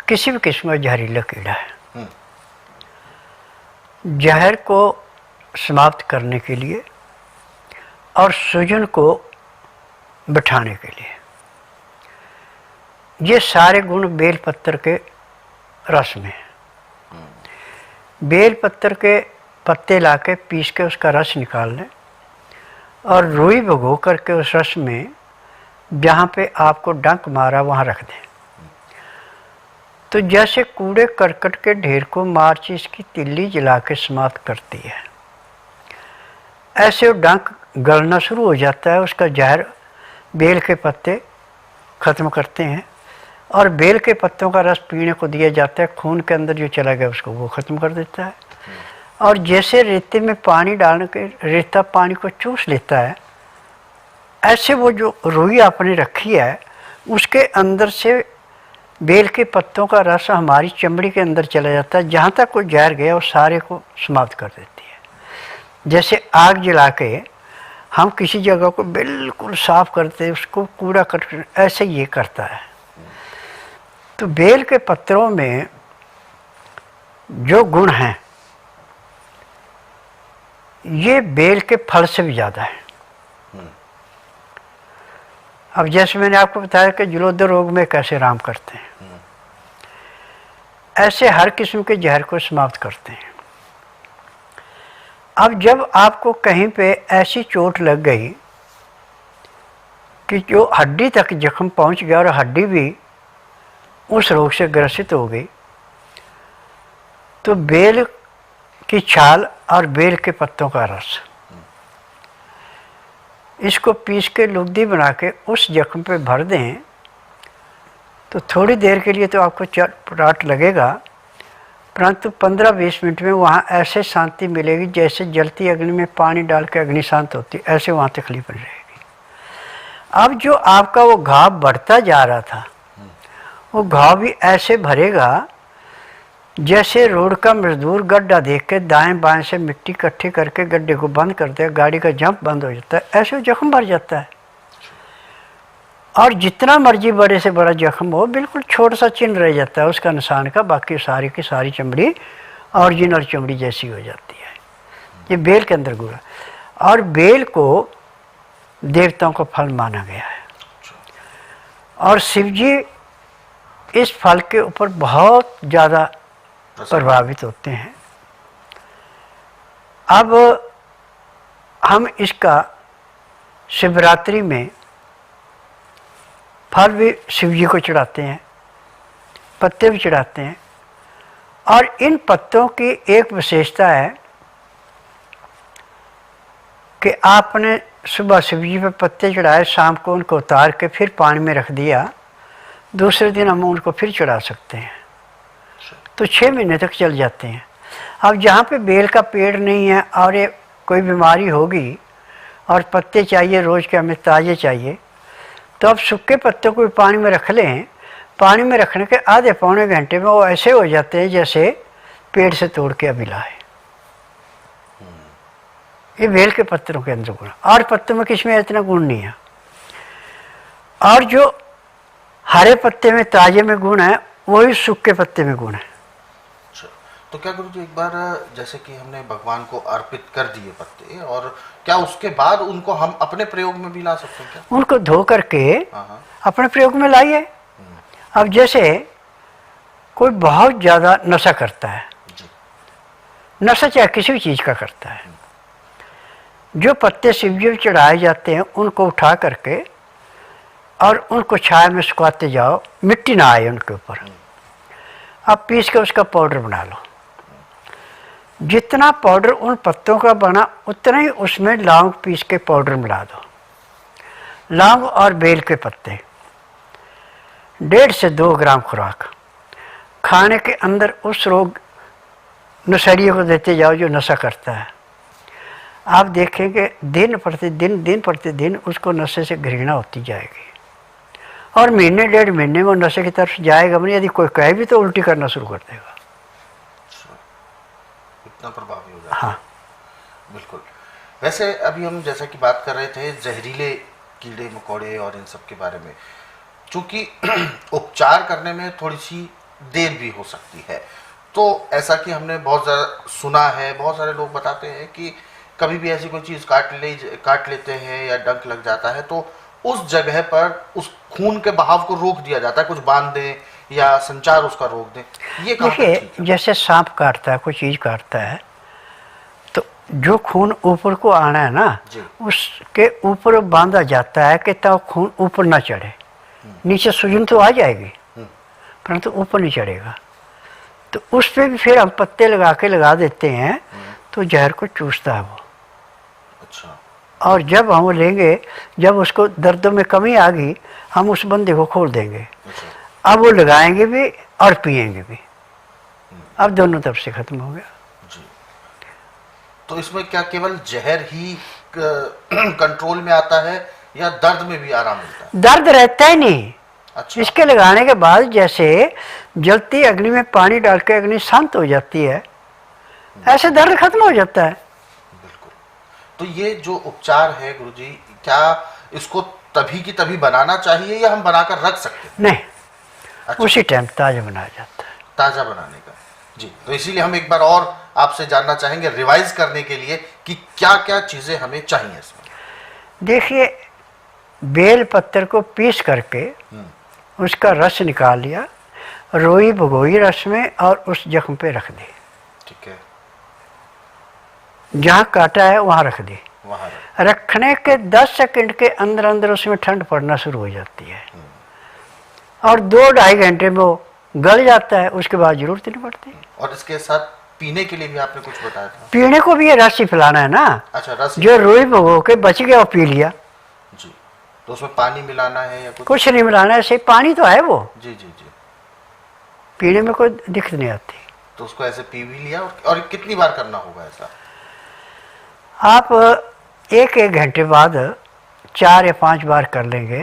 किसी भी किस्म का जहरीला कीड़ा है। जहर को समाप्त करने के लिए और सूजन को बिठाने के लिए ये सारे गुण बेलपत्र के रस में है। बेलपत्र के पत्ते लाके पीस के उसका रस निकाल लें और रुई भिगो करके उस रस में जहाँ पे आपको डंक मारा वहाँ रख दें। तो जैसे कूड़े करकट के ढेर को माचिस की तिल्ली जला के समाप्त करती है, ऐसे वो डंक गलना शुरू हो जाता है। उसका जहर बेल के पत्ते ख़त्म करते हैं और बेल के पत्तों का रस पीने को दिया जाता है। खून के अंदर जो चला गया उसको वो ख़त्म कर देता है। और जैसे रेते में पानी डालने के रेता पानी को चूस लेता है, ऐसे वो जो रुई आपने रखी है उसके अंदर से बेल के पत्तों का रस हमारी चमड़ी के अंदर चला जाता है। जहाँ तक वो जहर गया वो सारे को समाप्त कर देती है। जैसे आग जला के हम किसी जगह को बिल्कुल साफ करते हैं, उसको कूड़ा कर, ऐसे ये करता है। तो बेल के पत्रों में जो गुण हैं ये बेल के फल से भी ज़्यादा है। अब जैसे मैंने आपको बताया कि जलोदर रोग में कैसे आराम करते हैं, ऐसे हर किस्म के जहर को समाप्त करते हैं। अब जब आपको कहीं पे ऐसी चोट लग गई कि जो हड्डी तक जख्म पहुंच गया और हड्डी भी उस रोग से ग्रसित हो गई, तो बेल की छाल और बेल के पत्तों का रस इसको पीस के लुगदी बना के उस जख्म पे भर दें तो थोड़ी देर के लिए तो आपको चटपटाहट लगेगा, परंतु 15-20 मिनट में वहाँ ऐसे शांति मिलेगी जैसे जलती अग्नि में पानी डाल के अग्नि शांत होती, ऐसे वहाँ तकलीफ नहीं रहेगी। अब जो आपका वो घाव बढ़ता जा रहा था वो घाव भी ऐसे भरेगा जैसे रोड का मजदूर गड्ढा देख के दाएं बाएं से मिट्टी इकट्ठी करके गड्ढे को बंद करते हैं, गाड़ी का जंप बंद हो जाता है, ऐसे जख्म भर जाता है। और जितना मर्जी बड़े से बड़ा जख्म हो बिल्कुल छोटा सा चिन्ह रह जाता है उसका निशान का, बाकी सारी की सारी चमड़ी ओरिजिनल चमड़ी जैसी हो जाती है। ये बेल के अंदर गुण है। और बेल को देवताओं का फल माना गया है और शिव जी इस फल के ऊपर बहुत ज़्यादा प्रभावित होते हैं। अब हम इसका शिवरात्रि में फल भी शिव जी को चढ़ाते हैं, पत्ते भी चढ़ाते हैं। और इन पत्तों की एक विशेषता है कि आपने सुबह शिव जी पे पत्ते चढ़ाए, शाम को उनको उतार के फिर पानी में रख दिया, दूसरे दिन हम उनको फिर चढ़ा सकते हैं, तो 6 महीने तक चल जाते हैं। अब जहाँ पे बेल का पेड़ नहीं है और ये कोई बीमारी होगी और पत्ते चाहिए रोज़ के हमें ताज़े चाहिए, तो अब सूखे पत्तों को भी पानी में रख लें। पानी में रखने के आधे पौने घंटे में वो ऐसे हो जाते हैं जैसे पेड़ से तोड़ के अभी लाए। ये बेल के पत्तों के अंदर गुण, और पत्तों में किसी में इतना गुण नहीं है। और जो हरे पत्ते में ताजे में गुण है वही सूखे पत्ते में गुण है। तो क्या गुरु जी, एक बार जैसे कि हमने भगवान को अर्पित कर दिए पत्ते, और क्या उसके बाद उनको हम अपने प्रयोग में भी ला सकते हैं क्या? उनको धो करके अपने प्रयोग में लाइए। अब जैसे कोई बहुत ज़्यादा नशा करता है, नशा चाहे किसी भी चीज़ का करता है, जो पत्ते शिव जी चढ़ाए जाते हैं उनको उठा करके और उनको छाया में सुखाते जाओ, मिट्टी ना आए उनके ऊपर। अब पीस के उसका पाउडर बना लो। जितना पाउडर उन पत्तों का बना उतना ही उसमें लौंग पीस के पाउडर मिला दो। लौंग और बेल के पत्ते 1.5 से 2 ग्राम खुराक खाने के अंदर उस रोग नशेड़ियों को देते जाओ जो नशा करता है। आप देखेंगे दिन प्रतिदिन उसको नशे से घृणा होती जाएगी और महीने 1.5 महीने में वो नशे की तरफ जाएगा नहीं। यदि कोई कहे भी तो उल्टी करना शुरू कर देगा। इतना प्रभावी हो जाता है। हाँ बिल्कुल। वैसे अभी हम जैसा कि बात कर रहे थे जहरीले कीड़े मकोड़े और इन सब के बारे में, चूँकि उपचार करने में थोड़ी सी देर भी हो सकती है। तो ऐसा कि हमने बहुत ज़्यादा सुना है, बहुत सारे लोग बताते हैं कि कभी भी ऐसी कोई चीज़ काट लेते हैं या डंक लग जाता है तो उस जगह पर उस खून के बहाव को रोक दिया जाता है, कुछ बांध दें या संचार उसका रोक दें। ये कहाँ तक ठीक देखिए, है? जैसे सांप काटता है, कोई चीज़ काटता है, तो जो खून ऊपर को आना है ना, जी। उसके ऊपर बांधा जाता है कि तब खून ऊपर ना चढ़े। नीचे सूजन तो आ जाएगी, परंतु ऊपर नहीं चढ़ेगा। तो उस पर भी फिर हम पत्ते लगा देते हैं, तो जहर को चूसता है वो। अच्छा। और जब हम लेंगे, जब उसको दर्दों में कमी आ गई, हम उस बंदे को खोल देंगे। अच्छा। अब वो लगाएंगे भी और पिएंगे भी। अब दोनों तरफ से खत्म हो गया। जी। तो इसमें क्या केवल जहर ही कंट्रोल में आता है या दर्द में भी आराम मिलता है? दर्द रहता ही नहीं। अच्छा। इसके लगाने के बाद जैसे जलती अग्नि में पानी डाल के अग्नि शांत हो जाती है, ऐसे दर्द खत्म हो जाता है। बिल्कुल। तो ये जो उपचार है गुरुजी, क्या इसको तभी की तभी बनाना चाहिए या हम बनाकर रख सकते हैं? नहीं, अच्छा। उसी टाइम ताजा बनाया जाता है। ताजा बनाने का। जी। तो इसीलिए हम एक बार और आपसे जानना चाहेंगे, रिवाइज करने के लिए, कि क्या क्या चीजें हमें चाहिए इसमें। देखिए, बेल पत्तर को पीस करके उसका रस निकाल लिया, रोई भगोई रस में और उस जख्म पे रख दी। ठीक है। जहाँ काटा है वहाँ रख दी। वहां रखने के 10 सेकंड के अंदर अंदर उसमें ठंड पड़ना शुरू हो जाती है और 2-2.5 घंटे में वो गल जाता है। उसके बाद जरूरत नहीं पड़ती। और इसके साथ पीने के लिए भी आपने कुछ बताया था? पीने को भी ये रस ही पिलाना है ना। अच्छा, रस। जो रोई भगो के बच गया वो पी लिया। जी। तो उसमें पानी मिलाना है या कुछ नहीं मिलाना है, सिर्फ पानी तो है वो। जी जी जी। पीने में कोई दिक्कत नहीं आती। तो उसको ऐसे पी भी लिया। और कितनी बार करना होगा ऐसा? आप 1-1 घंटे बाद 4 या 5 बार कर लेंगे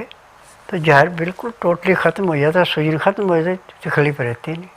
तो जहर बिल्कुल टोटली ख़त्म हो जाता है, सूजन ख़त्म हो जाती है, तकलीफ रहती नहीं।